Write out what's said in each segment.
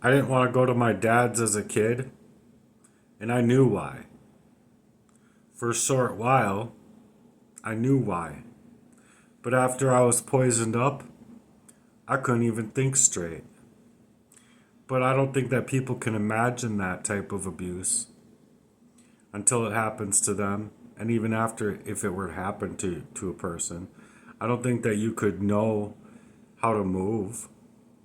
I didn't want to go to my dad's as a kid, and I knew why. For a short while, I knew why. But after I was poisoned up, I couldn't even think straight. But I don't think that people can imagine that type of abuse until it happens to them. And even after, if it were to happen to a person, I don't think that you could know how to move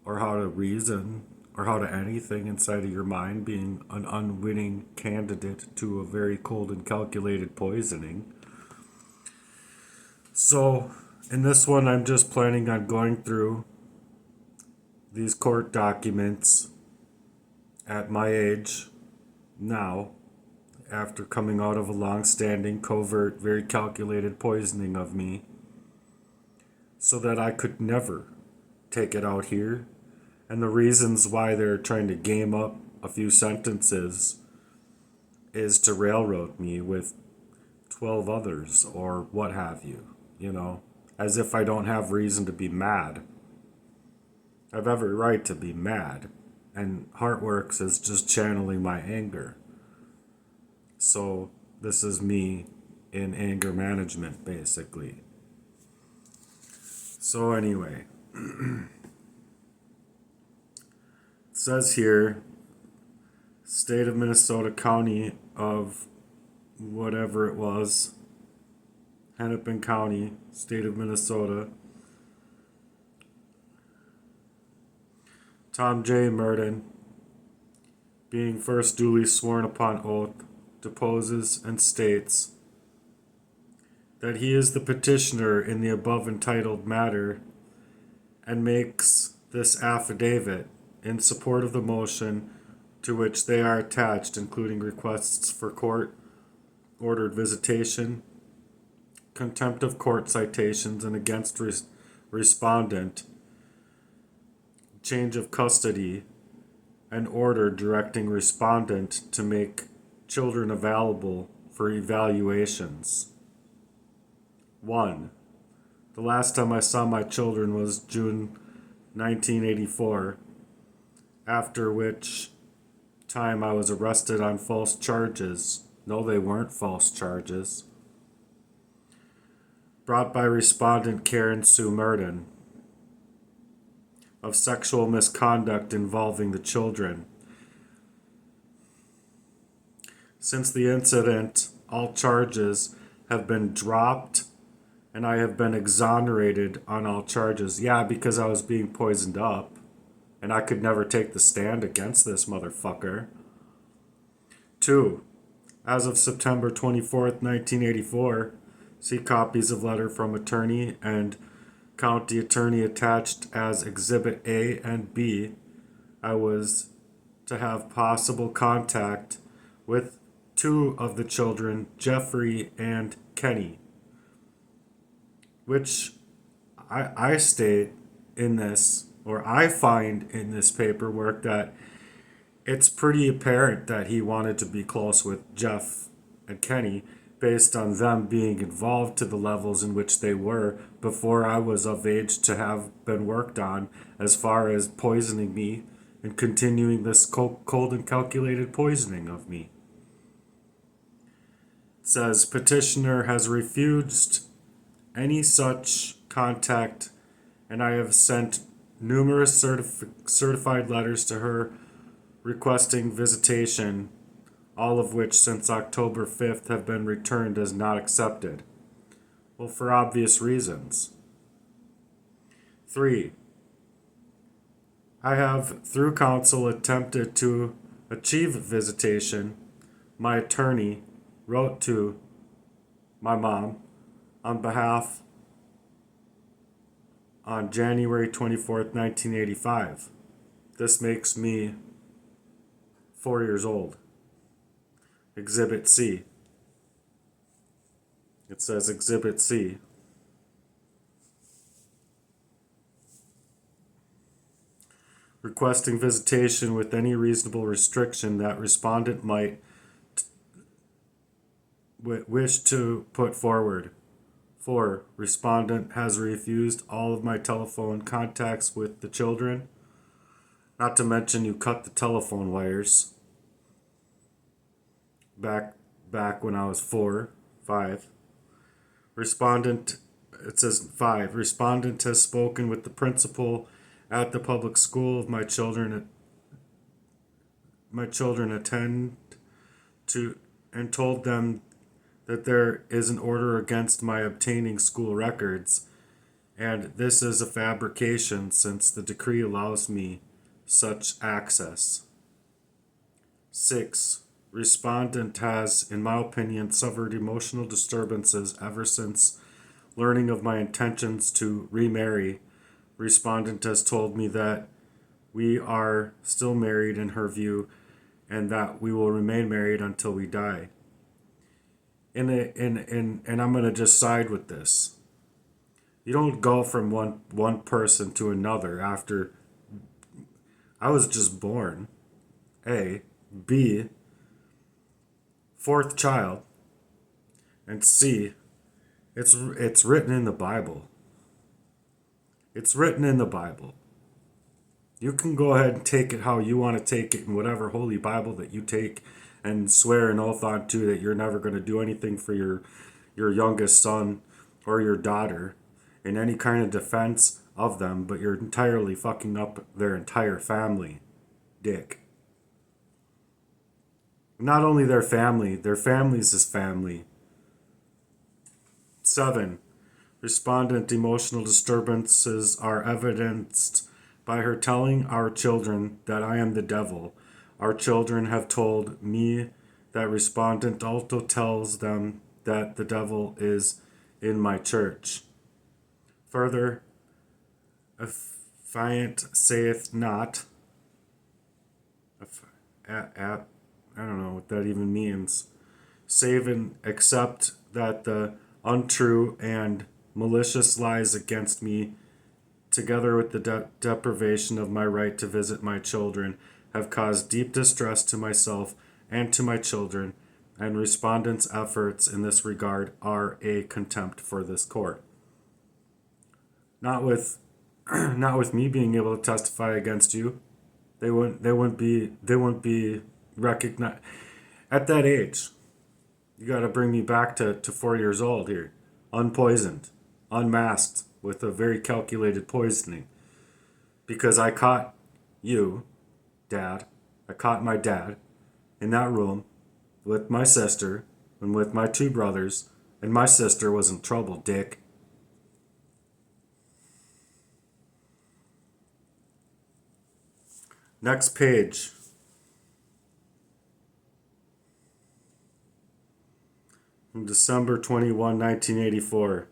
or how to reason or how to anything inside of your mind being an unwitting candidate to a very cold and calculated poisoning. So, in this one, I'm just planning on going through these court documents at my age now, after coming out of a long standing, covert, very calculated poisoning of me, so that I could never take it out here. And the reasons why they're trying to game up a few sentences is to railroad me with 12 others or what have you, as if I don't have reason to be mad. I have every right to be mad, and Heartworks is just channeling my anger. So this is me in anger management, basically. So anyway, it says here, state of Minnesota, county of whatever it was, Hennepin County, state of Minnesota. Tom J. Murden, being first duly sworn upon oath, deposes and states that he is the petitioner in the above entitled matter and makes this affidavit in support of the motion to which they are attached, including requests for court ordered visitation, contempt of court citations, and against respondent, change of custody, an order directing respondent to make children available for evaluations. 1. The last time I saw my children was June 1984, after which time I was arrested on false charges. No, they weren't false charges. Brought by respondent Karen Sue Murden of sexual misconduct involving the children. Since the incident, all charges have been dropped and I have been exonerated on all charges. Yeah, because I was being poisoned up and I could never take the stand against this motherfucker. 2. As of September 24th, 1984, see copies of letter from attorney and county attorney attached as Exhibit A and B. I was to have possible contact with 2 of the children, Jeffrey and Kenny, which I state in this, or I find in this paperwork, that it's pretty apparent that he wanted to be close with Jeff and Kenny based on them being involved to the levels in which they were before I was of age to have been worked on, as far as poisoning me and continuing this cold and calculated poisoning of me. It says petitioner has refused any such contact, and I have sent numerous certified letters to her requesting visitation, all of which since October 5th have been returned as not accepted. Well, for obvious reasons. 3. I have, through counsel, attempted to achieve visitation. My attorney wrote to my mom on behalf on January 24th, 1985. This makes me 4 years old. Exhibit C. It says Exhibit C. Requesting visitation with any reasonable restriction that respondent might wish to put forward. 4. Respondent has refused all of my telephone contacts with the children. Not to mention you cut the telephone wires back when I was 5. Respondent, it says 5. Respondent has spoken with the principal at the public school of my children attend to, and told them that there is an order against my obtaining school records, and this is a fabrication since the decree allows me such access. 6. Respondent has, in my opinion, suffered emotional disturbances ever since learning of my intentions to remarry. Respondent has told me that we are still married in her view and that we will remain married until we die. And I'm going to just side with this. You don't go from one person to another after I was just born. A. B. Fourth child. And C. It's written in the Bible. It's written in the Bible. You can go ahead and take it how you want to take it in whatever holy Bible that you take and swear an oath on to that you're never going to do anything for your youngest son or your daughter in any kind of defense of them, but you're entirely fucking up their entire family, dick. Not only their family's his family. 7. Respondent emotional disturbances are evidenced by her telling our children that I am the devil. Our children have told me that respondent also tells them that the devil is in my church. Further, affiant saith not. I don't know what that even means. Save and except that the untrue and malicious lies against me, together with the deprivation of my right to visit my children, have caused deep distress to myself and to my children, and respondents' efforts in this regard are a contempt for this court. Not with me being able to testify against you. They wouldn't be recognized at that age. You got to bring me back to 4 years old here, unpoisoned, unmasked, with a very calculated poisoning. Because I caught you, Dad. I caught my dad in that room with my sister and with my 2 brothers, and my sister was in trouble, dick. Next page. From December 21, 1984.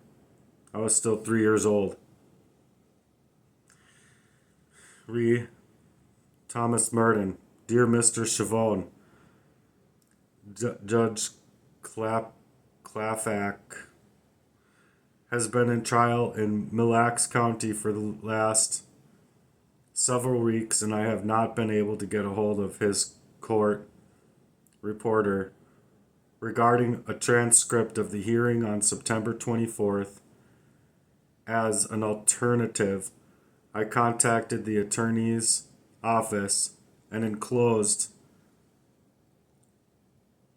I was still 3 years old. Thomas Merton. Dear Mr. Chavon, Judge Clafack has been in trial in Mille Lacs County for the last several weeks, and I have not been able to get a hold of his court reporter regarding a transcript of the hearing on September 24th. As an alternative, I contacted the attorney's office and enclosed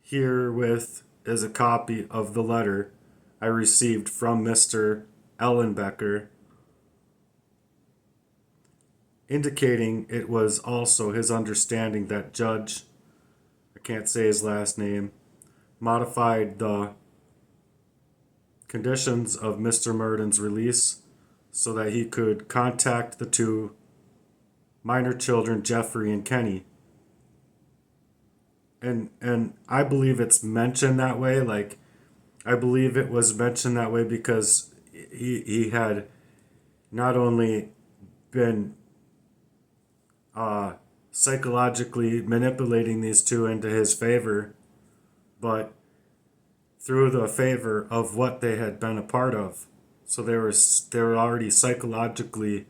herewith is a copy of the letter I received from Mr. Ellenbecker, indicating it was also his understanding that Judge, I can't say his last name, modified the conditions of Mr. Merton's release so that he could contact the 2 minor children, Jeffrey and Kenny. And I believe it's mentioned that way. Like, I believe it was mentioned that way because he had not only been psychologically manipulating these 2 into his favor, but through the favor of what they had been a part of. So they were already psychologically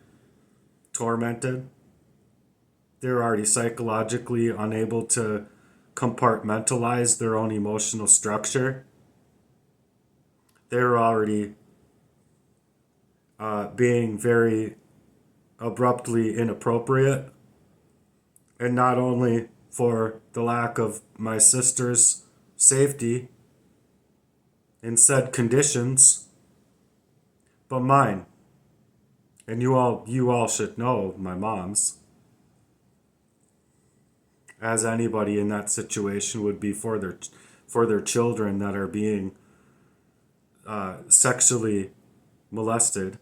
tormented. They were already psychologically unable to compartmentalize their own emotional structure. They were already being very abruptly inappropriate And not only for the lack of my sister's safety in said conditions, but mine. And you all should know my mom's, as anybody in that situation would be for their children that are being sexually molested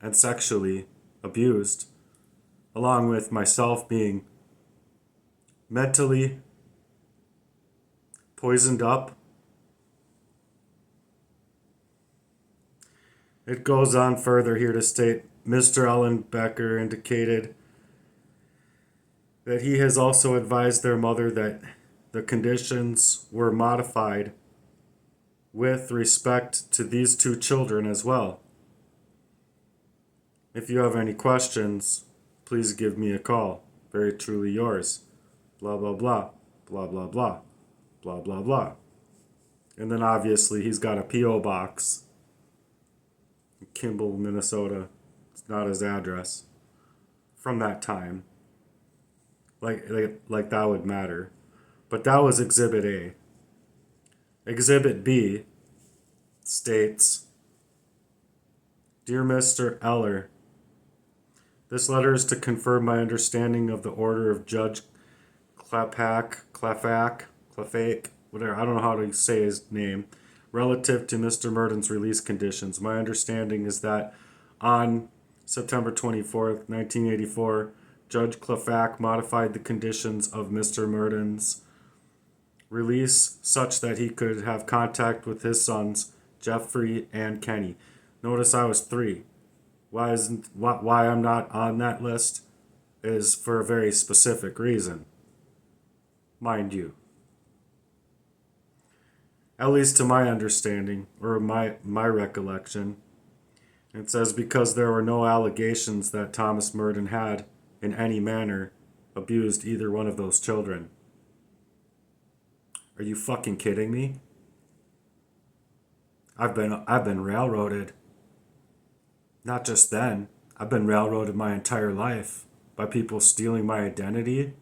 and sexually abused, along with myself being mentally poisoned up. It goes on further here to state Mr. Ellenbecker indicated that he has also advised their mother that the conditions were modified with respect to these two children as well. If you have any questions, please give me a call. Very truly yours. Blah, blah, blah. Blah, blah, blah. Blah, blah, blah. And then obviously he's got a P.O. box in Kimball, Minnesota. It's not his address. From that time. Like that would matter. But that was Exhibit A. Exhibit B states, Dear Mr. Eller, this letter is to confirm my understanding of the order of Judge Klafak, whatever, I don't know how to say his name, relative to Mr. Murden's release conditions. My understanding is that on September 24th, 1984, Judge Klafak modified the conditions of Mr. Murden's release such that he could have contact with his sons, Jeffrey and Kenny. Notice I was 3. Why I'm not on that list is for a very specific reason. Mind you. At least to my understanding, or my recollection, it says because there were no allegations that Thomas Murden had, in any manner, abused either one of those children. Are you fucking kidding me? I've been railroaded. Not just then. I've been railroaded my entire life by people stealing my identity,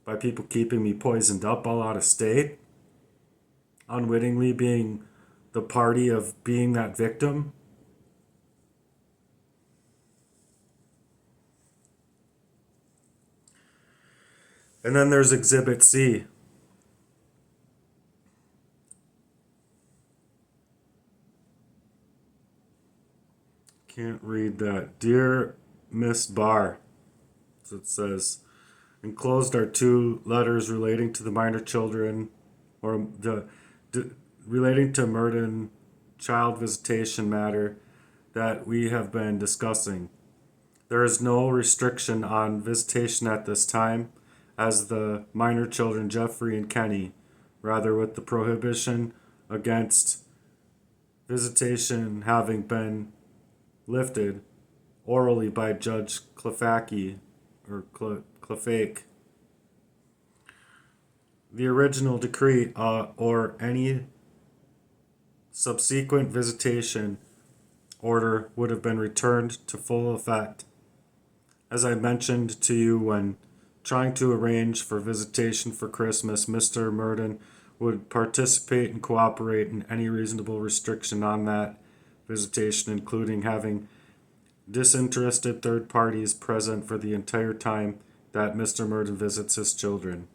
by people keeping me poisoned up all out of state, unwittingly being the party of being that victim. And then there's Exhibit C. Can't read that. Dear Miss Barr, so it says, enclosed are 2 letters relating to the minor children, or relating to Murden child visitation matter that we have been discussing. There is no restriction on visitation at this time, as the minor children Jeffrey and Kenny, rather with the prohibition against visitation having been lifted orally by Judge Klafaki or Klafake. The original decree or any subsequent visitation order would have been returned to full effect. As I mentioned to you when trying to arrange for visitation for Christmas, Mr. Murden would participate and cooperate in any reasonable restriction on that visitation, including having disinterested third parties present for the entire time that Mr. Murden visits his children.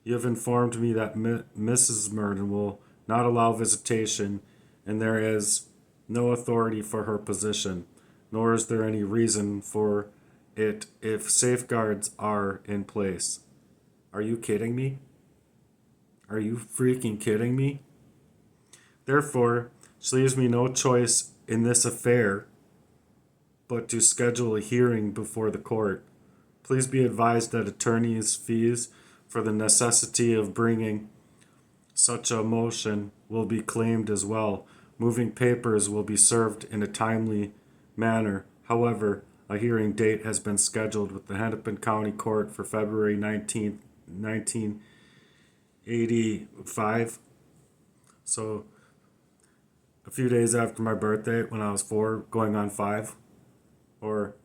You have informed me that Mrs. Murden will not allow visitation, and there is no authority for her position, nor is there any reason for it if safeguards are in place. Are you kidding me? Are you freaking kidding me? Therefore, she leaves me no choice in this affair but to schedule a hearing before the court. Please be advised that attorney's fees for the necessity of bringing such a motion will be claimed as well. Moving papers will be served in a timely manner. However, a hearing date has been scheduled with the Hennepin County Court for February 19th, 1985. So, a few days after my birthday, when I was 4, going on 5. Or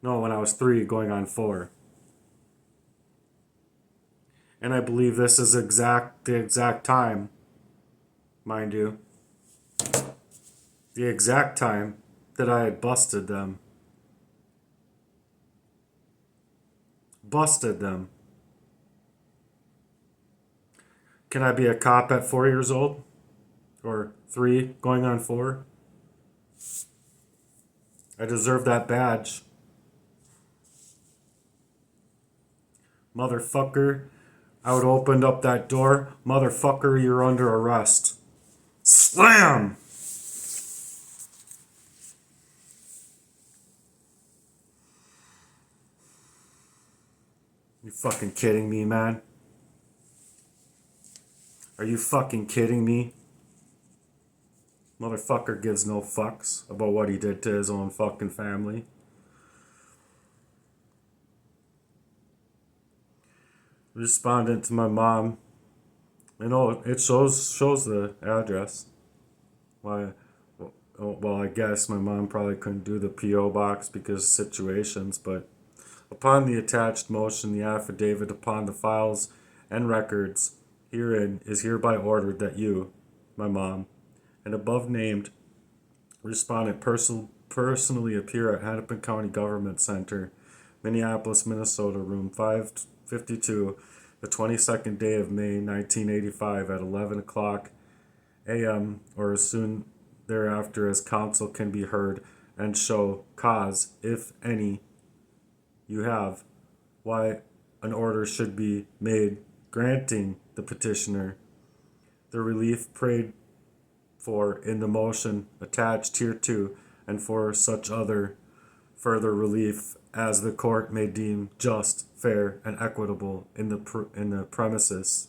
No, when I was 3 going on 4. And I believe this is the exact time, mind you, the exact time that I had busted them. Busted them. Can I be a cop at 4 years old? Or 3 going on 4? I deserve that badge. Motherfucker, I would have opened up that door. Motherfucker, you're under arrest. Slam! You fucking kidding me, man? Are you fucking kidding me? Motherfucker gives no fucks about what he did to his own fucking family. Respondent to my mom. You know, it shows the address. Why? Well, I guess my mom probably couldn't do the P.O. box because of situations, but upon the attached motion, the affidavit upon the files and records herein is hereby ordered that you, my mom, and above named respondent personally appear at Hennepin County Government Center, Minneapolis, Minnesota, room 552, the 22nd day of May, 1985 at 11 o'clock a.m. or as soon thereafter as counsel can be heard, and show cause, if any, you have, why an order should be made granting the petitioner the relief prayed for in the motion attached hereto, and for such other further relief as the court may deem just, fair, and equitable in the premises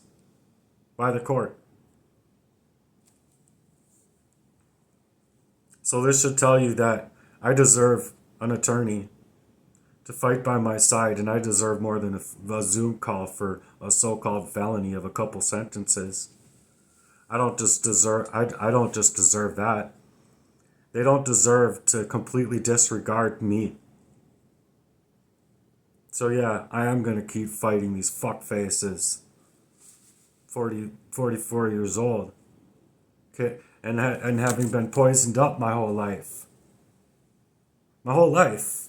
by the court. So this should tell you that I deserve an attorney to fight by my side, and I deserve more than a Zoom call for a so-called felony of a couple sentences. I don't just deserve that. They don't deserve to completely disregard me. So yeah, I am going to keep fighting these fuckfaces. 44 years old. Okay, and having been poisoned up my whole life. My whole life.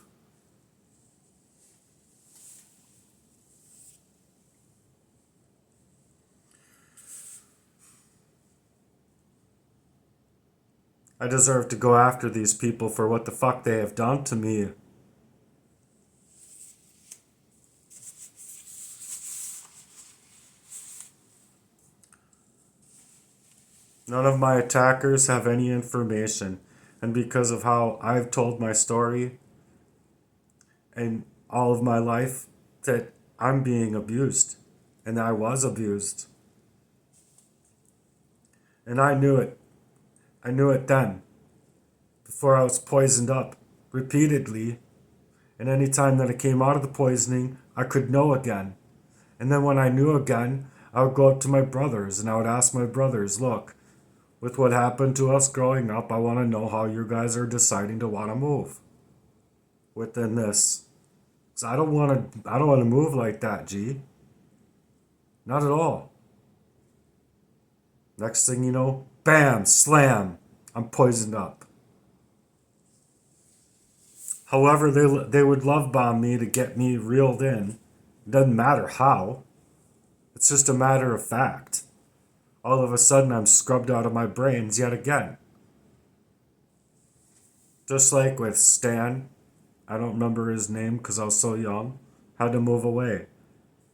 I deserve to go after these people for what the fuck they have done to me. None of my attackers have any information, and because of how I've told my story and all of my life, that I'm being abused, and I was abused. And I knew it. I knew it then, before I was poisoned up repeatedly, and any time that I came out of the poisoning, I could know again. And then when I knew again, I would go up to my brothers and I would ask my brothers, look, with what happened to us growing up, I want to know how you guys are deciding to want to move within this. Because I don't want to move like that, G. Not at all. Next thing you know, bam, slam, I'm poisoned up. However, they would love bomb me to get me reeled in. It doesn't matter how. It's just a matter of fact. All of a sudden, I'm scrubbed out of my brains yet again. Just like with Stan, I don't remember his name because I was so young, had to move away.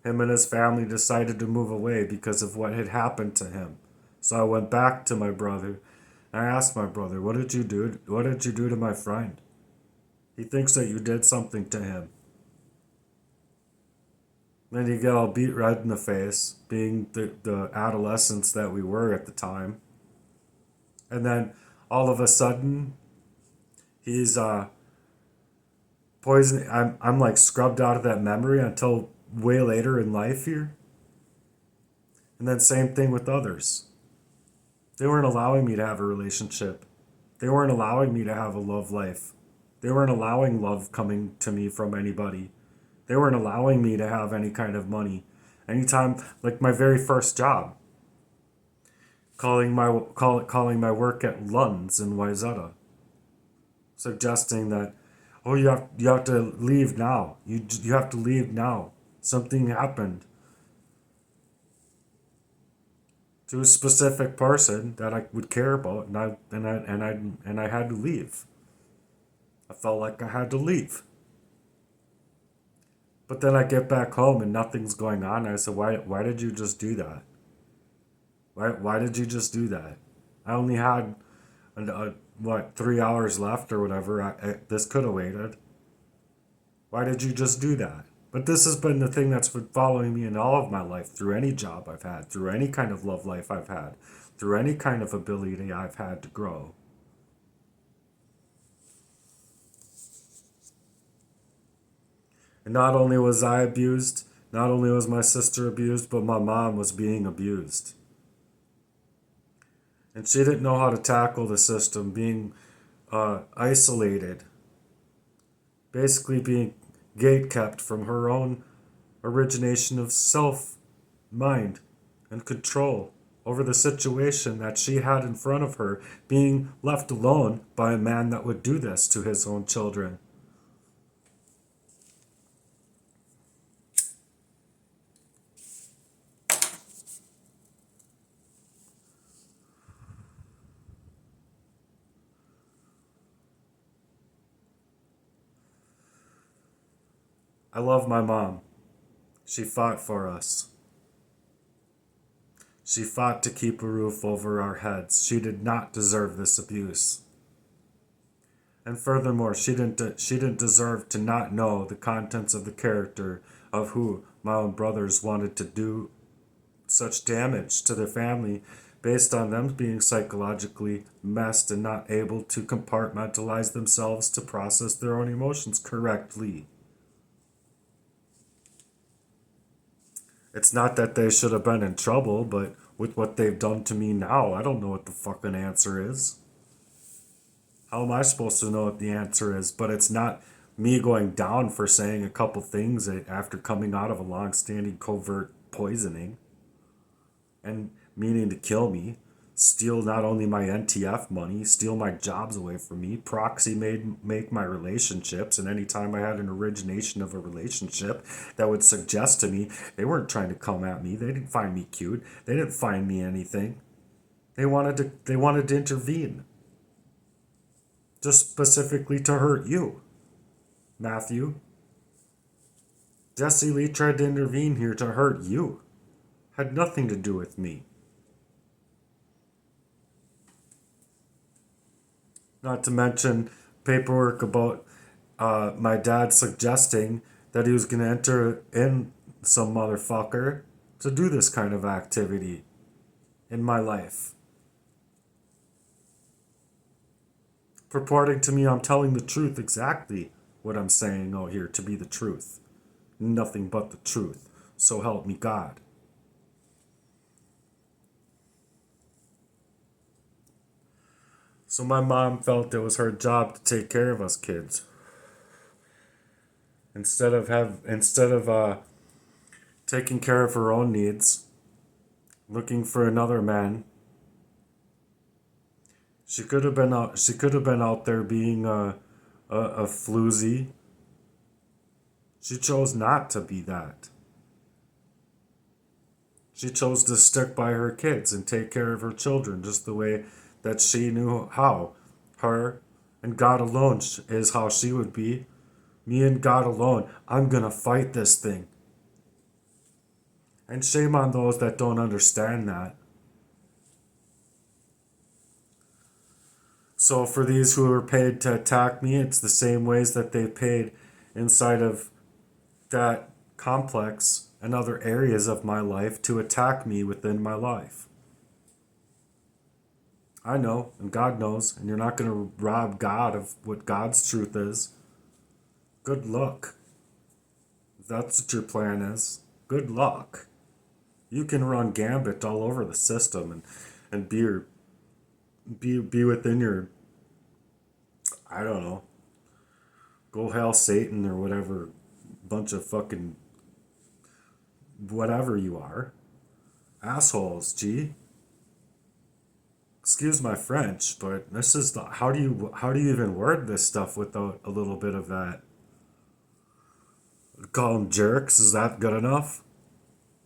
Him and his family decided to move away because of what had happened to him. So I went back to my brother. I asked my brother, what did you do? What did you do to my friend? He thinks that you did something to him. Then you get all beat red in the face, being the adolescents that we were at the time. And then all of a sudden, he's poison. I'm like scrubbed out of that memory until way later in life here. And then same thing with others. They weren't allowing me to have a relationship. They weren't allowing me to have a love life. They weren't allowing love coming to me from anybody. They weren't allowing me to have any kind of money. Anytime, like my very first job, calling my work at Lund's in Wayzata, suggesting that, oh, you have to leave now. You have to leave now. Something happened to a specific person that I would care about, and I had to leave. I felt like I had to leave. But then I get back home and nothing's going on. I said, why did you just do that? Why did you just do that? I only had, 3 hours left or whatever. This could have waited. Why did you just do that? But this has been the thing that's been following me in all of my life, through any job I've had, through any kind of love life I've had, through any kind of ability I've had to grow. And not only was I abused, not only was my sister abused, but my mom was being abused. And she didn't know how to tackle the system, being isolated, basically being gatekept from her own origination of self, mind, and control over the situation that she had in front of her, being left alone by a man that would do this to his own children. I love my mom. She fought for us. She fought to keep a roof over our heads. She did not deserve this abuse. And furthermore, she didn't deserve to not know the contents of the character of who my own brothers wanted to do such damage to their family based on them being psychologically messed and not able to compartmentalize themselves to process their own emotions correctly. It's not that they should have been in trouble, but with what they've done to me now, I don't know what the fucking answer is. How am I supposed to know what the answer is? But it's not me going down for saying a couple things after coming out of a long-standing covert poisoning and meaning to kill me, steal not only my NTF money, steal my jobs away from me, make my relationships, and anytime I had an origination of a relationship that would suggest to me, they weren't trying to come at me, they didn't find me cute, they didn't find me anything. They wanted to intervene. Just specifically to hurt you, Matthew. Jesse Lee tried to intervene here to hurt you. Had nothing to do with me. Not to mention paperwork about my dad suggesting that he was going to enter in some motherfucker to do this kind of activity in my life. Purporting to me I'm telling the truth, exactly what I'm saying out here to be the truth. Nothing but the truth. So help me God. So my mom felt it was her job to take care of us kids. Instead of taking care of her own needs, looking for another man, she could have been out there being a floozy. She chose not to be that. She chose to stick by her kids and take care of her children just the way that she knew how. Her and God alone is how she would be. Me and God alone. I'm gonna fight this thing. And shame on those that don't understand that. So for these who are paid to attack me, it's the same ways that they paid inside of that complex and other areas of my life to attack me within my life. I know, and God knows, and you're not going to rob God of what God's truth is. Good luck. If that's what your plan is, good luck. You can run gambit all over the system and be within your, I don't know, Go hail Satan or whatever bunch of fucking whatever you are. Assholes, gee. Excuse my French, but this is the how do you even word this stuff without a little bit of that? Call them jerks, is that good enough?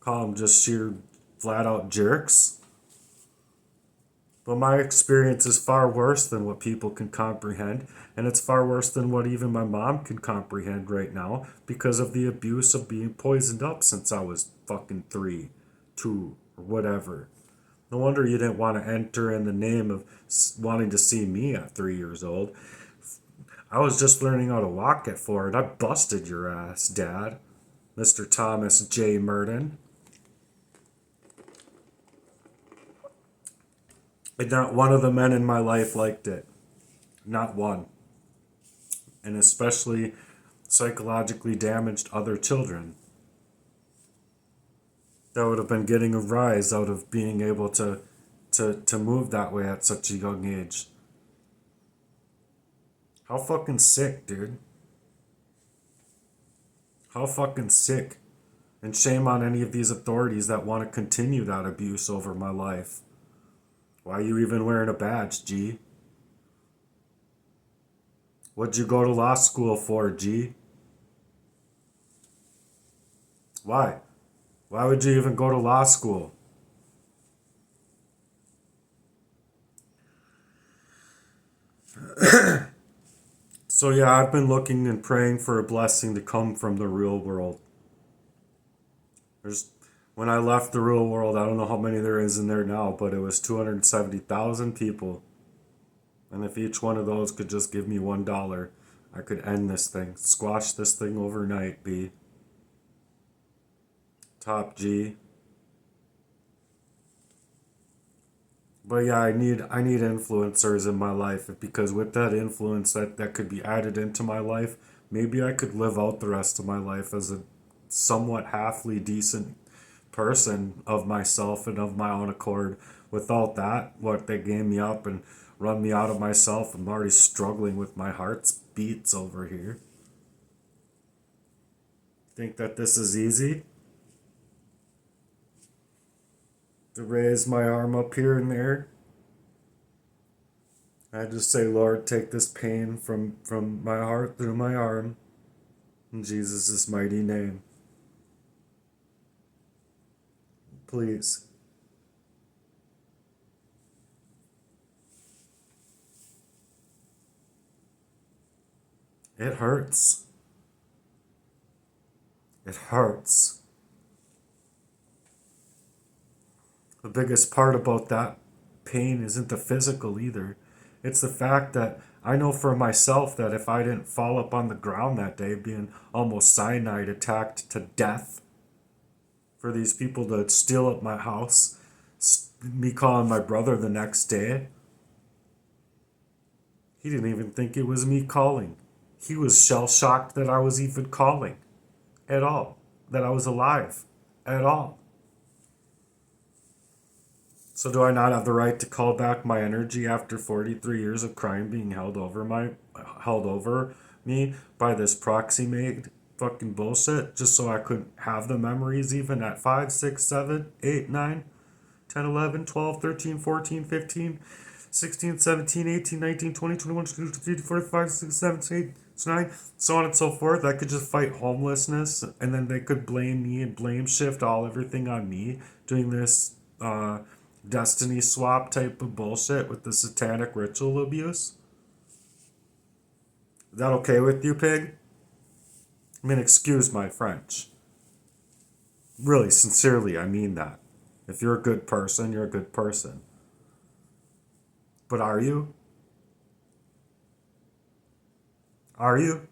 Call them just sheer flat out jerks? But my experience is far worse than what people can comprehend, and it's far worse than what even my mom can comprehend right now because of the abuse of being poisoned up since I was fucking 3, 2, or whatever. No wonder you didn't want to enter in the name of wanting to see me at 3 years old. I was just learning how to walk at 4, and I busted your ass, Dad. Mr. Thomas J. Murden. And not one of the men in my life liked it. Not one. And especially psychologically damaged other children that would have been getting a rise out of being able to move that way at such a young age. How fucking sick, dude. How fucking sick. And shame on any of these authorities that want to continue that abuse over my life. Why are you even wearing a badge, G? What'd you go to law school for, G? Why? Why would you even go to law school? So yeah, I've been looking and praying for a blessing to come from the real world. When I left the real world, I don't know how many there is in there now, but it was 270,000 people. And if each one of those could just give me $1, I could end this thing. Squash this thing overnight, B. Top G. But yeah, I need influencers in my life because with that influence that could be added into my life, maybe I could live out the rest of my life as a somewhat halfly decent person of myself and of my own accord. Without that, what they game me up and run me out of myself, I'm already struggling with my heart's beats over here. Think that this is easy? To raise my arm up here and there. I just say, Lord, take this pain from my heart through my arm. In Jesus' mighty name. Please. It hurts. It hurts. The biggest part about that pain isn't the physical either. It's the fact that I know for myself that if I didn't fall up on the ground that day, being almost cyanide attacked to death, for these people to steal up my house, me calling my brother the next day, he didn't even think it was me calling. He was shell-shocked that I was even calling at all, that I was alive at all. So do I not have the right to call back my energy after 43 years of crime being held over me by this proxy made fucking bullshit just so I couldn't have the memories even at 5, 6, 7, 8, 9, 10, 11, 12, 13, 14, 15, 16, 17, 18, 19, 20, 21, 22, 23, 24, 25, 6, 7, 8, 9, so on and so forth. I could just fight homelessness and then they could blame me and blame shift everything on me doing this destiny swap type of bullshit with the satanic ritual abuse. Is that okay with you, pig? I mean, excuse my French. Really, sincerely, I mean that. If you're a good person, you're a good person. But are you? Are you?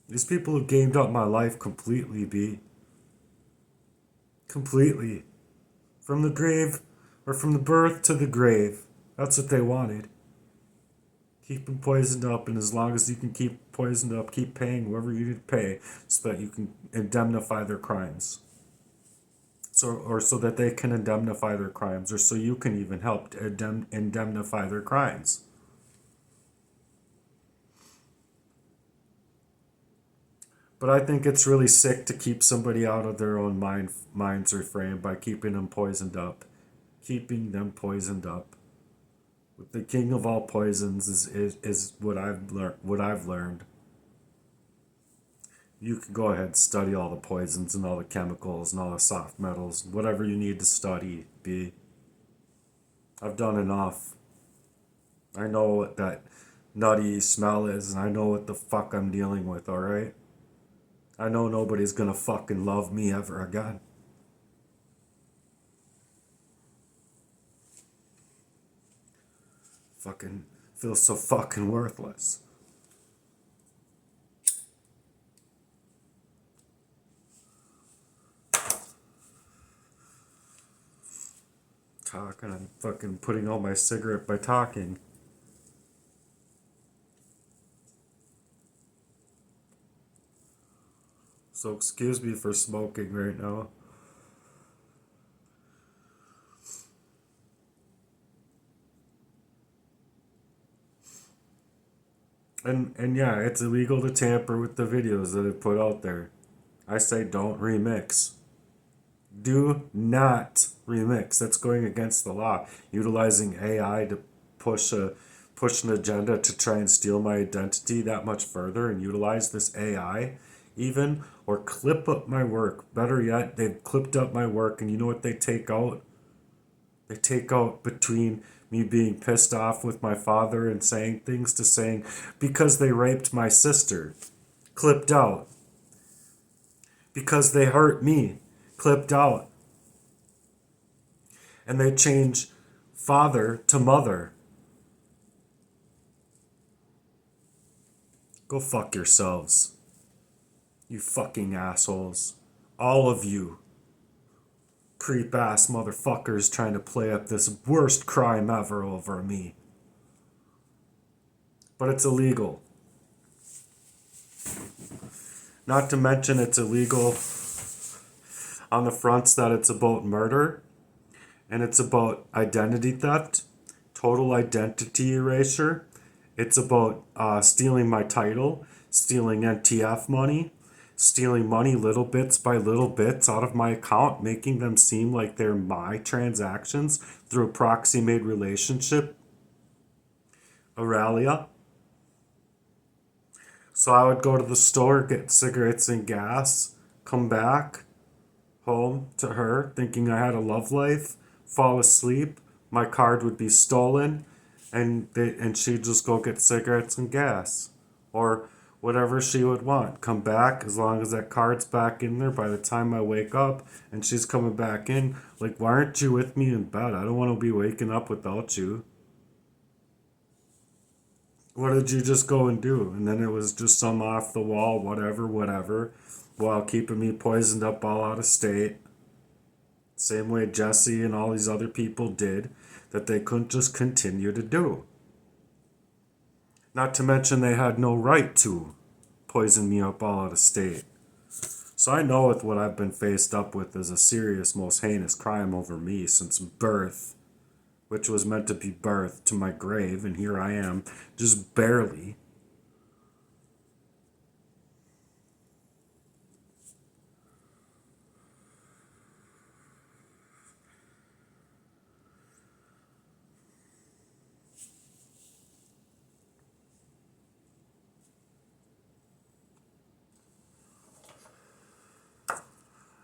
These people have gamed up my life completely, B. Completely. From the grave, or from the birth to the grave. That's what they wanted. Keep them poisoned up, and as long as you can keep poisoned up, keep paying whoever you need to pay so that you can indemnify their crimes. So that they can indemnify their crimes, or so you can even help to indemnify their crimes. But I think it's really sick to keep somebody out of their own mind's reframed by keeping them poisoned up. Keeping them poisoned up. The king of all poisons is what I've learned. You can go ahead and study all the poisons and all the chemicals and all the soft metals, whatever you need to study, B. I've done enough. I know what that nutty smell is, and I know what the fuck I'm dealing with, alright? I know nobody's gonna fucking love me ever again. Fucking feel so fucking worthless. Talking, I'm fucking putting out my cigarette by talking. So excuse me for smoking right now. And yeah, it's illegal to tamper with the videos that I put out there. I say don't remix. Do not remix. That's going against the law. Utilizing AI to push an agenda to try and steal my identity that much further and utilize this AI even or clip up my work. Better yet, they've clipped up my work and you know what they take out? They take out between me being pissed off with my father and saying things to saying because they raped my sister. Clipped out. Because they hurt me. Clipped out. And they change father to mother. Go fuck yourselves. You fucking assholes. All of you. Creep ass motherfuckers trying to play up this worst crime ever over me. But it's illegal. Not to mention it's illegal on the fronts that it's about murder and it's about identity theft, total identity erasure. It's about stealing my title, stealing NTF money, stealing money little bits by little bits out of my account, making them seem like they're my transactions through a proxy-made relationship. Aurelia. So I would go to the store, get cigarettes and gas, come back home to her thinking I had a love life, fall asleep, my card would be stolen, and she'd just go get cigarettes and gas. Or whatever she would want. Come back, as long as that card's back in there by the time I wake up and she's coming back in. Like, why aren't you with me in bed? I don't want to be waking up without you. What did you just go and do? And then it was just some off the wall, whatever, while keeping me poisoned up all out of state. Same way Jesse and all these other people did, that they couldn't just continue to do. Not to mention they had no right to poison me up all out of state. So I know with what I've been faced up with is a serious, most heinous crime over me since birth, which was meant to be birth to my grave, and here I am, just barely.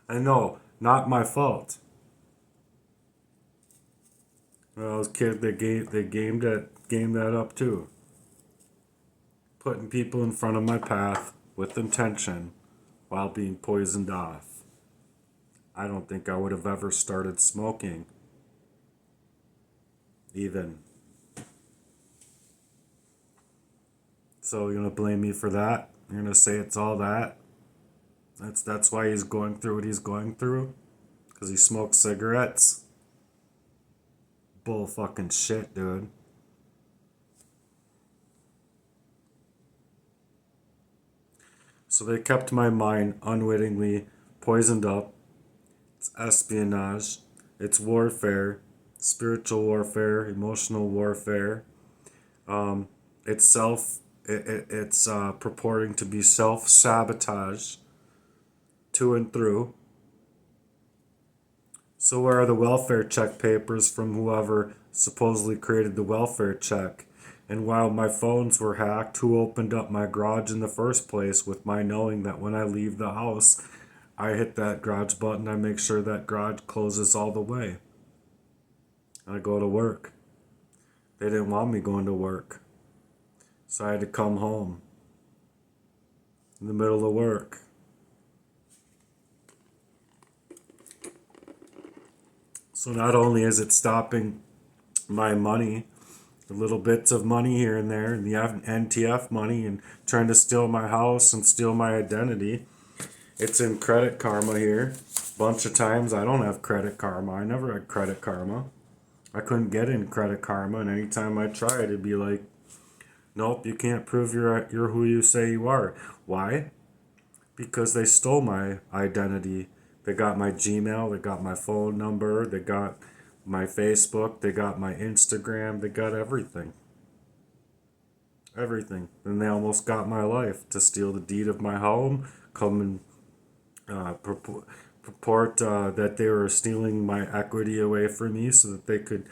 I know, not my fault. When I was a kid, they gamed that up too. Putting people in front of my path with intention while being poisoned off. I don't think I would have ever started smoking. Even. So you're gonna blame me for that? You're gonna say it's all that? That's why he's going through what he's going through? Because he smokes cigarettes? Bull fucking shit, dude. So they kept my mind unwittingly poisoned up. It's espionage. It's warfare. Spiritual warfare. Emotional warfare. It's It's purporting to be self-sabotage to and through. So where are the welfare check papers from whoever supposedly created the welfare check? And while my phones were hacked, who opened up my garage in the first place with my knowing that when I leave the house, I hit that garage button, I make sure that garage closes all the way. I go to work. They didn't want me going to work. So I had to come home in the middle of work. So not only is it stopping my money, the little bits of money here and there, and the NTF money, and trying to steal my house and steal my identity, it's in Credit Karma here. Bunch of times I don't have Credit Karma. I never had Credit Karma. I couldn't get in Credit Karma, and anytime I tried, it'd be like, nope, you can't prove you're who you say you are. Why? Because they stole my identity. They got my Gmail, they got my phone number, they got my Facebook, they got my Instagram, they got everything. Everything. And they almost got my life to steal the deed of my home, come and purport that they were stealing my equity away from me so that they could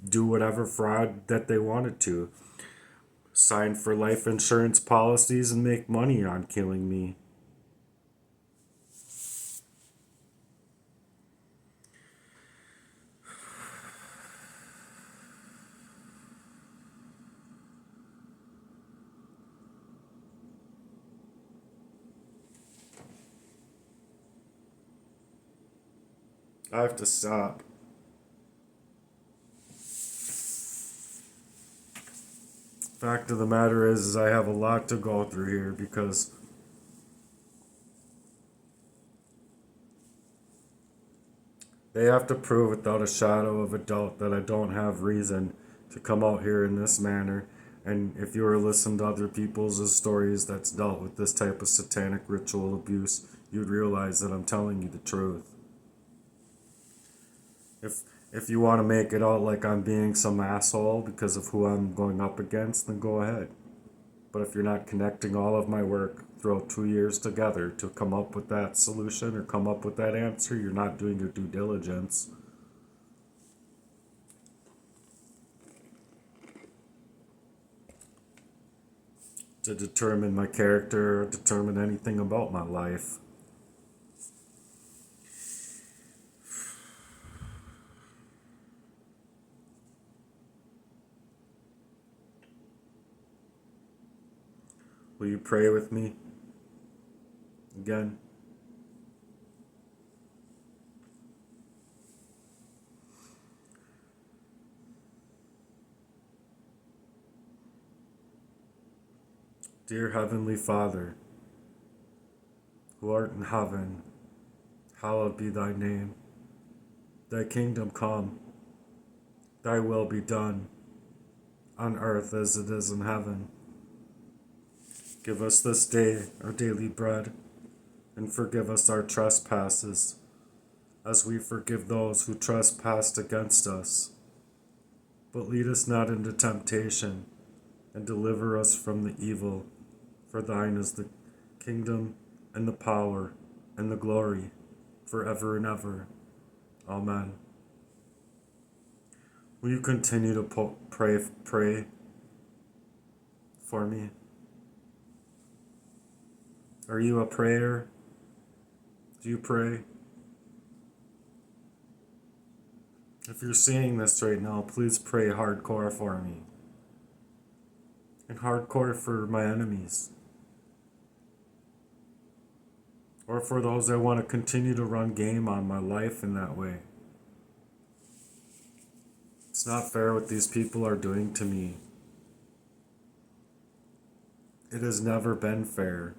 do whatever fraud that they wanted to. Sign for life insurance policies and make money on killing me. I have to stop. Fact of the matter is I have a lot to go through here because they have to prove without a shadow of a doubt that I don't have reason to come out here in this manner. And if you were to listen to other people's stories that's dealt with this type of satanic ritual abuse, you'd realize that I'm telling you the truth. If you want to make it out like I'm being some asshole because of who I'm going up against, then go ahead. But if you're not connecting all of my work throughout 2 years together to come up with that solution or come up with that answer, you're not doing your due diligence. To determine my character or determine anything about my life. Will you pray with me? Again. Dear Heavenly Father, who art in heaven, hallowed be thy name. Thy kingdom come, thy will be done, on earth as it is in heaven. Give us this day our daily bread, and forgive us our trespasses, as we forgive those who trespass against us. But lead us not into temptation, and deliver us from the evil. For thine is the kingdom, and the power, and the glory, forever and ever. Amen. Will you continue to pray for me? Are you a prayer? Do you pray? If you're seeing this right now, please pray hardcore for me. And hardcore for my enemies. Or for those that want to continue to run game on my life in that way. It's not fair what these people are doing to me. It has never been fair.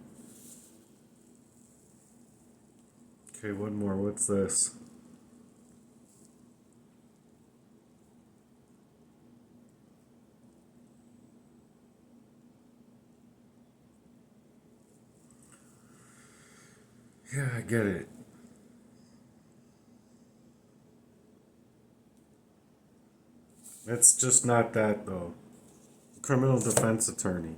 Okay, one more. What's this? Yeah, I get it. It's just not that, though. Criminal defense attorney.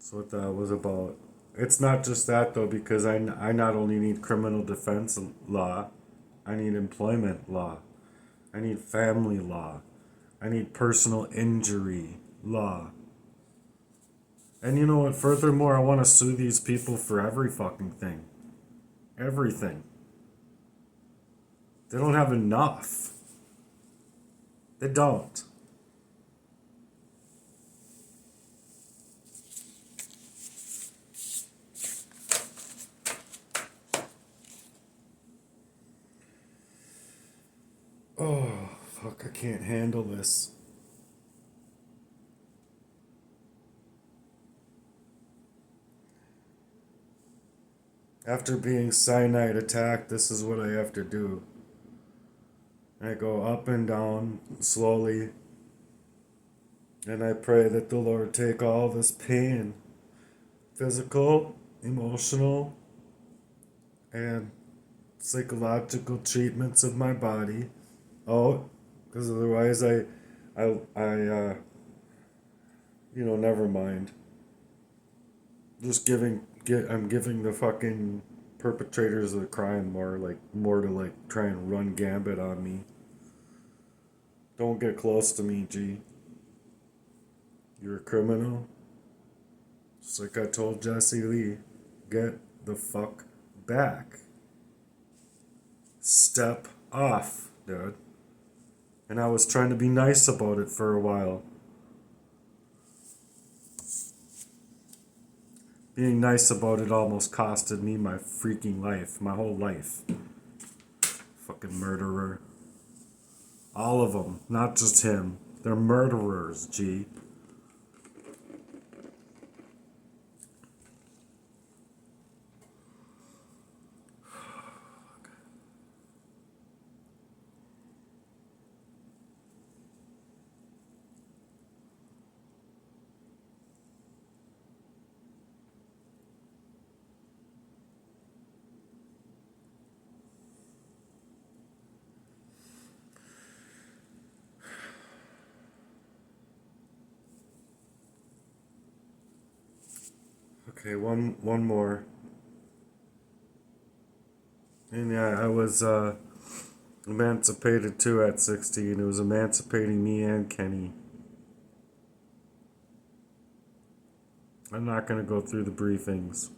That's what that was about. It's not just that though, because I not only need criminal defense law, I need employment law, I need family law, I need personal injury law. And you know what? Furthermore, I want to sue these people for every fucking thing. Everything. They don't have enough. They don't. Oh, fuck, I can't handle this. After being cyanide attacked, this is what I have to do. I go up and down slowly, and I pray that the Lord take all this pain, physical, emotional, and psychological treatments of my body out, because otherwise never mind. I'm giving the fucking perpetrators of the crime more to like try and run gambit on me. Don't get close to me, G. You're a criminal. Just like I told Jesse Lee, get the fuck back. Step off, dude. And I was trying to be nice about it for a while. Being nice about it almost costed me my freaking life, my whole life. Fucking murderer. All of them, not just him. They're murderers, G. Okay, one more. And yeah, I was emancipated too at 16. It was emancipating me and Kenny. I'm not going to go through the briefings,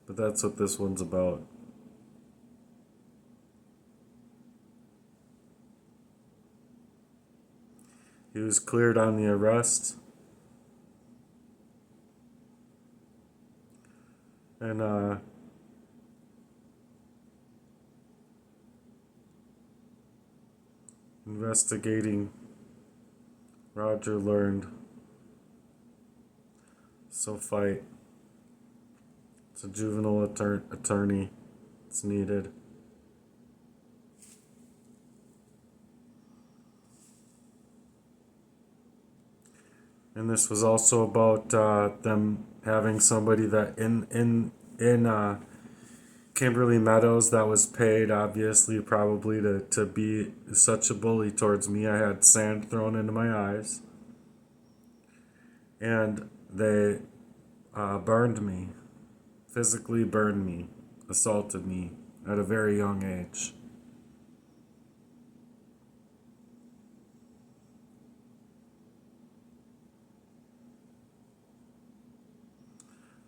but that's what this one's about. He was cleared on the arrest. And investigating, Roger learned. So fight. It's a juvenile attorney. It's needed. And this was also about them having somebody that in Kimberly Meadows that was paid, obviously, probably to be such a bully towards me. I had sand thrown into my eyes. And they burned me, physically burned me, assaulted me at a very young age.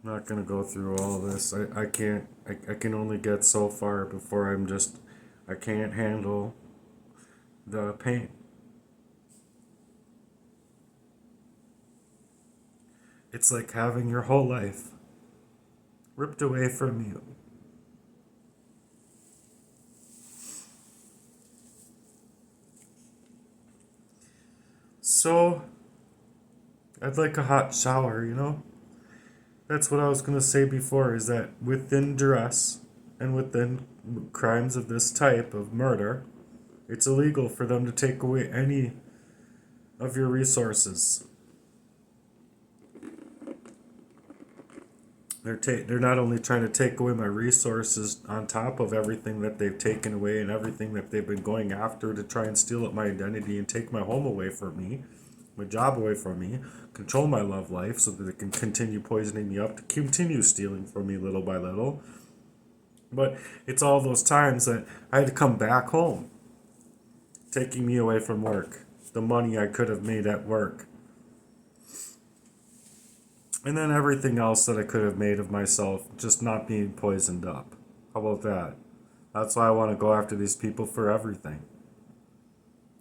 I'm not gonna go through all this. I can't. I can only get so far before I can't handle the pain. It's like having your whole life ripped away from you. So, I'd like a hot shower, you know? That's what I was going to say before, is that within duress and within crimes of this type of murder, it's illegal for them to take away any of your resources. They're not only trying to take away my resources on top of everything that they've taken away and everything that they've been going after to try and steal up my identity and take my home away from me. my job away from me, control my love life so that they can continue poisoning me up, to continue stealing from me little by little. But it's all those times that I had to come back home, taking me away from work, the money I could have made at work, and then everything else that I could have made of myself just not being poisoned up. How about that? That's why I want to go after these people for everything.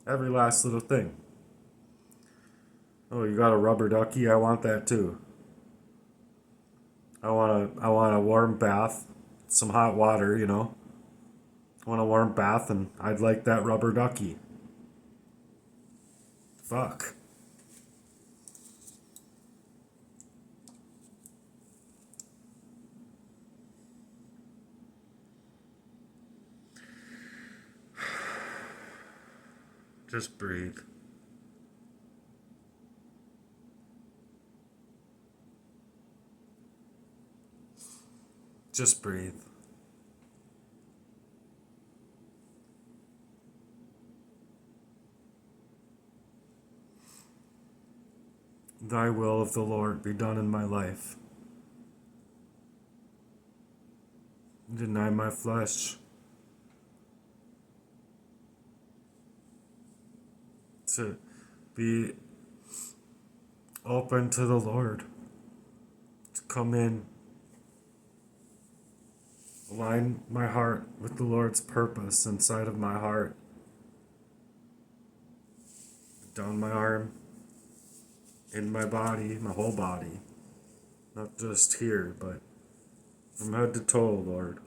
Every last little thing. Oh, you got a rubber ducky? I want that too. I want a warm bath, some hot water, I want a warm bath, and I'd like that rubber ducky. Fuck. Just breathe. Just breathe. Thy will of the Lord be done in my life. Deny my flesh to be open to the Lord, to come in, align my heart with the Lord's purpose inside of my heart, down my arm, in my body, my whole body, not just here, but from head to toe, Lord.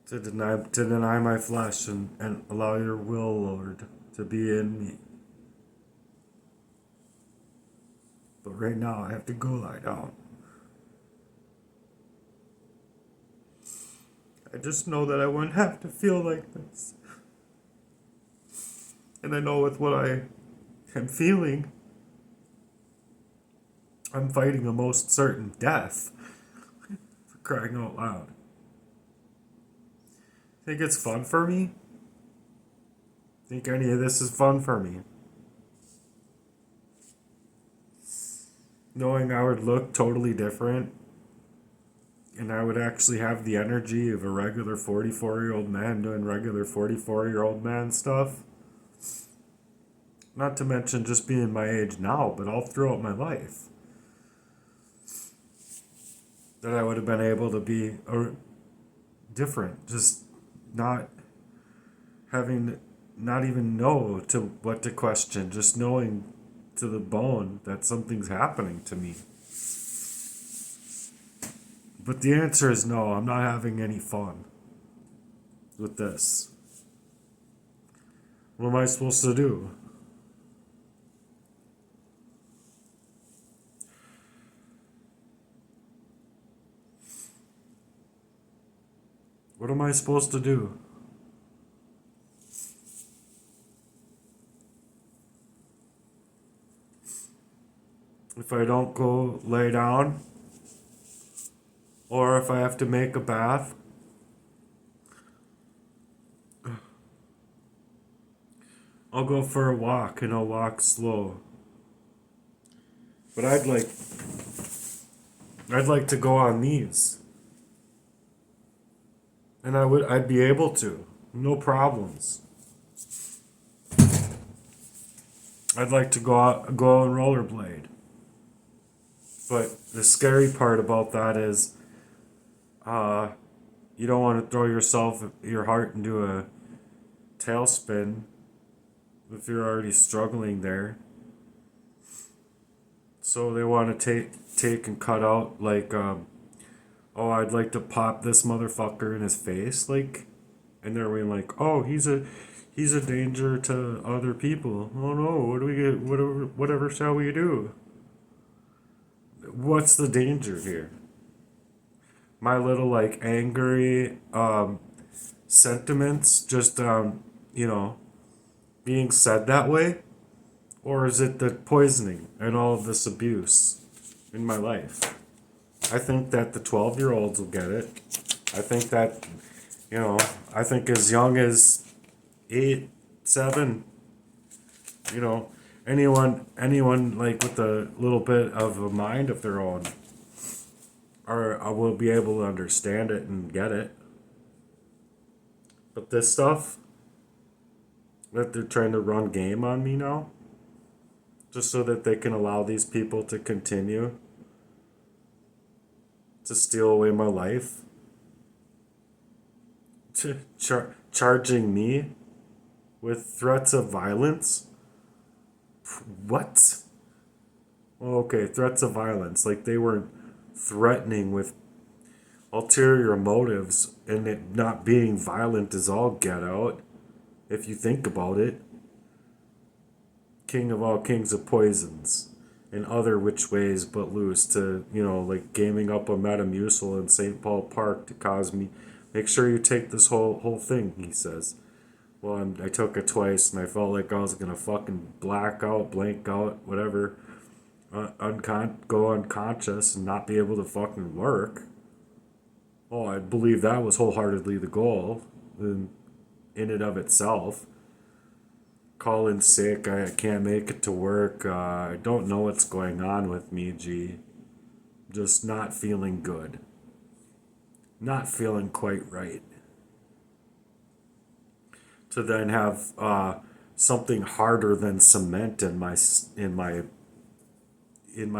To deny my flesh and allow your will, Lord, to be in me. But right now I have to go lie down. I just know that I wouldn't have to feel like this. And I know with what I am feeling, I'm fighting a most certain death. For crying out loud. Think it's fun for me? Think any of this is fun for me? Knowing I would look totally different, and I would actually have the energy of a regular 44-year-old man doing regular 44-year-old man stuff. Not to mention just being my age now, but all throughout my life. That I would have been able to be different, just not even know to what to question, just knowing to the bone that something's happening to me. But the answer is no, I'm not having any fun with this. What am I supposed to do? What am I supposed to do? If I don't go lay down, or if I have to make a bath, I'll go for a walk, and I'll walk slow. But I'd like to go on these. And I'd be able to. No problems. I'd like to go on rollerblade. But the scary part about that is you don't want to throw your heart into a tailspin if you're already struggling there. So they want to take and cut out like oh, I'd like to pop this motherfucker in his face, like, and they're being like, oh, he's a danger to other people. Oh no, what do we get? Whatever shall we do? What's the danger here? My little like angry sentiments just being said that way, or is it the poisoning and all of this abuse in my life? I think that the 12-year-olds will get it. I think that, I think as young as 8, 7, You know, anyone like with a little bit of a mind of their own, or I will be able to understand it and get it. But this stuff that they're trying to run game on me now, just so that they can allow these people to continue to steal away my life, to charging me with threats of violence. What? Well, okay, threats of violence. Like they weren't threatening with ulterior motives, and it not being violent is all get out. If you think about it, king of all kings of poisons, in other which ways but loose, to, like gaming up a Metamucil in St. Paul Park to cause me. Make sure you take this whole thing, he says. Well, I took it twice and I felt like I was gonna fucking black out, blank out, whatever, go unconscious and not be able to fucking work. Oh, I believe that was wholeheartedly the goal in and of itself. Call in sick, I can't make it to work, I don't know what's going on with me, G. Just not feeling good. Not feeling quite right. To then have something harder than cement in my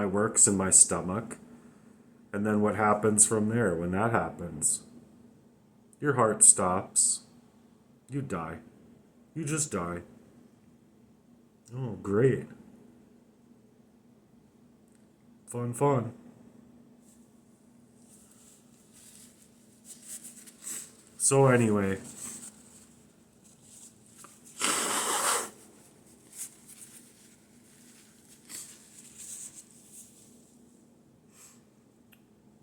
works in my stomach, and then what happens from there when that happens? Your heart stops. You die. You just die. Oh, great. Fun, fun. So anyway,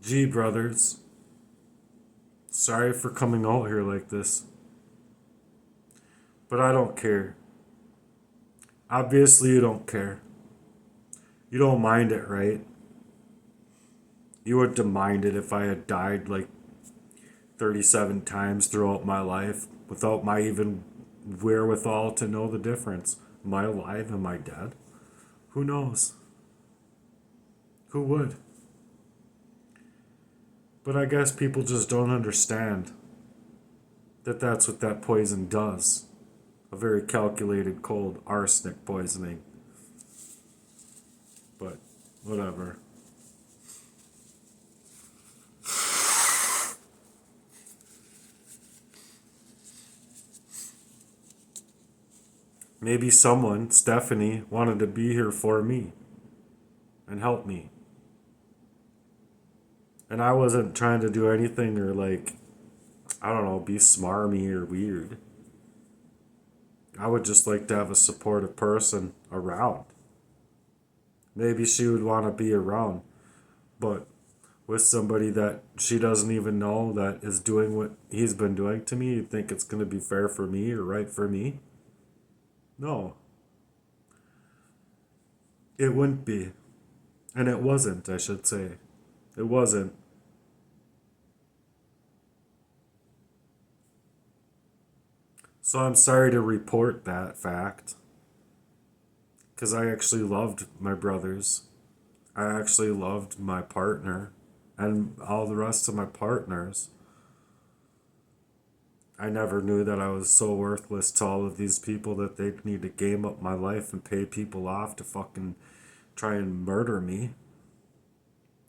gee, brothers, sorry for coming out here like this, but I don't care. Obviously, you don't care. You don't mind it, right? You wouldn't have minded if I had died like 37 times throughout my life without my even wherewithal to know the difference. Am I alive? Am I dead? Who knows? Who would? But I guess people just don't understand that that's what that poison does. A very calculated, cold arsenic poisoning. But whatever. Maybe someone, Stephanie, wanted to be here for me and help me. And I wasn't trying to do anything or I don't know, be smarmy or weird. I would just like to have a supportive person around. Maybe she would want to be around, but with somebody that she doesn't even know that is doing what he's been doing to me, you think it's going to be fair for me or right for me? No, it wouldn't be. And it wasn't, I should say. It wasn't. So I'm sorry to report that fact. Because I actually loved my brothers. I actually loved my partner and all the rest of my partners. I never knew that I was so worthless to all of these people that they'd need to game up my life and pay people off to fucking try and murder me.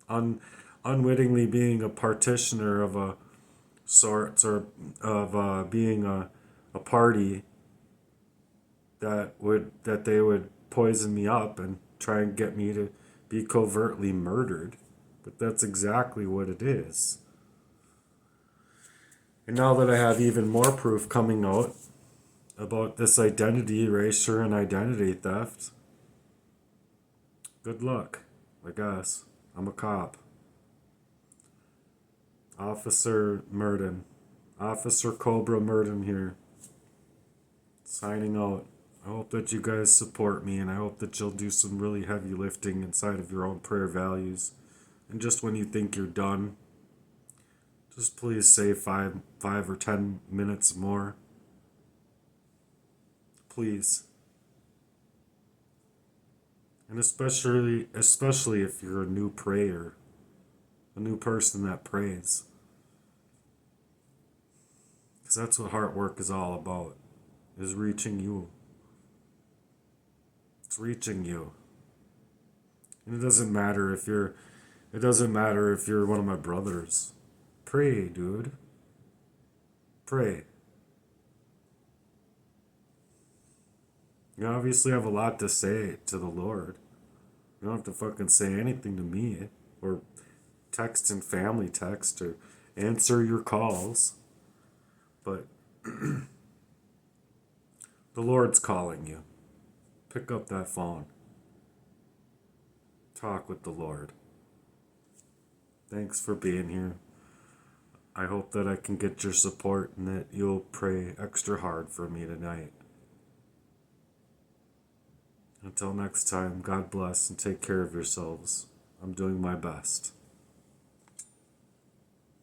Unwittingly being a partitioner of a sorts, or of being a party that they would poison me up and try and get me to be covertly murdered. But that's exactly what it is. And now that I have even more proof coming out about this identity erasure and identity theft, good luck, I guess. I'm a cop. Officer Murden. Officer Cobra Murden here. Signing out. I hope that you guys support me, and I hope that you'll do some really heavy lifting inside of your own prayer values. And just when you think you're done, just please say 5 or 10 minutes more. Please. And especially if you're a new prayer, a new person that prays. Because that's what heart work is all about, is reaching you. It's reaching you. And it doesn't matter if you're one of my brothers. Pray, dude. Pray. You obviously have a lot to say to the Lord. You don't have to fucking say anything to me, or text and family text, or answer your calls. But the Lord's calling you. Pick up that phone. Talk with the Lord. Thanks for being here. I hope that I can get your support and that you'll pray extra hard for me tonight. Until next time, God bless and take care of yourselves. I'm doing my best.